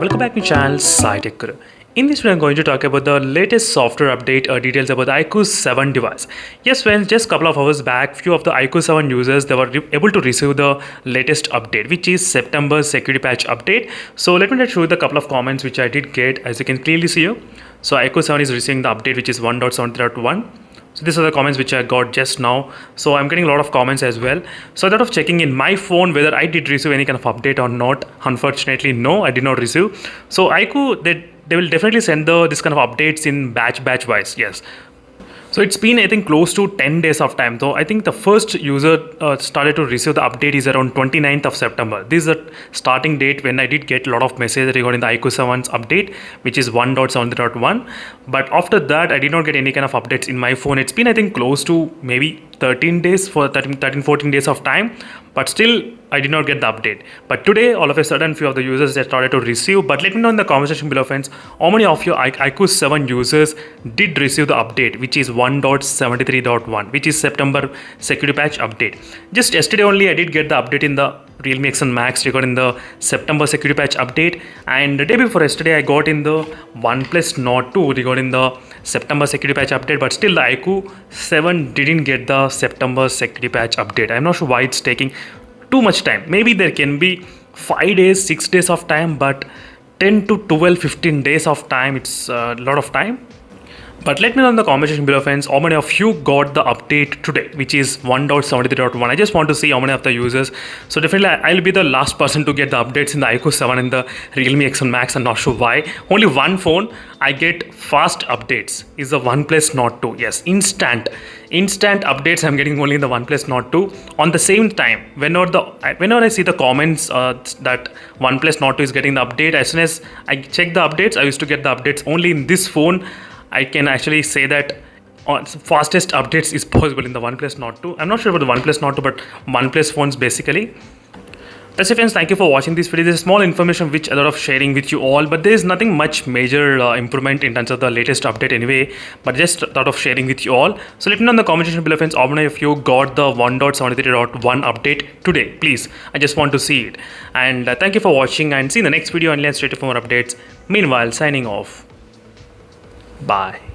Welcome back to my channel iQOO. In this video, I'm going to talk about the latest software update or details about the iQOO 7 device. Yes, friends, just a couple of hours back, few of the iQOO 7 users they were able to receive the latest update, which is September security patch update. So let me show you the couple of comments which I did get, as you can clearly see here. So iQOO 7 is receiving the update which is 1.73.1. So these are the comments which I got just now. So I'm getting a lot of comments as well. So I thought of checking in my phone whether I did receive any kind of update or not. Unfortunately, no, I did not receive. So iQOO, they will definitely send this kind of updates in batch wise. Yes. So it's been, I think, close to 10 days of time. Though I think the first user started to receive the update is around 29th of September. This is the starting date when I did get a lot of messages regarding the iQOO 7's update, which is 1.73.1. But after that, I did not get any kind of updates in my phone. It's been, I think, close to maybe 13 days, for 14 days of time. But still, I did not get the update. But today, all of a sudden, few of the users they started to receive. But let me know in the comment section below, friends, how many of your iQOO 7 users did receive the update, which is 1.73.1, which is September security patch update. Just yesterday only, I did get the update in the Realme X1 Max regarding the September security patch update, and the day before yesterday, I got in the OnePlus Nord 2 regarding the September security patch update. But still, the iQOO 7 didn't get the September security patch update. I'm not sure why it's taking too much time. Maybe there can be 5 days, 6 days of time, but 10 to 12, 15 days of time, it's a lot of time. But let me know in the comment section below, friends, how many of you got the update today, which is 1.73.1. I just want to see how many of the users. So definitely I'll be the last person to get the updates in the iQOO 7 and the Realme X1 Max. I'm not sure why. Only one phone I get fast updates is the OnePlus Nord 2. Yes, instant updates I'm getting only in the OnePlus Nord 2. On the same time, whenever I see the comments that OnePlus Nord 2 is getting the update, as soon as I check the updates, I used to get the updates only in this phone. I can actually say that fastest updates is possible in the OnePlus Nord 2. I'm not sure about the OnePlus Nord 2, but OnePlus phones basically. That's it, friends. Thank you for watching this video. This is small information which I thought of sharing with you all, but there is nothing much major improvement in terms of the latest update anyway, but just thought of sharing with you all. So let me know in the comment section below, friends, how many of you got the 1.73.1 update today. Please, I just want to see it. And thank you for watching, and see you in the next video and let's straight for more updates. Meanwhile, signing off. Bye.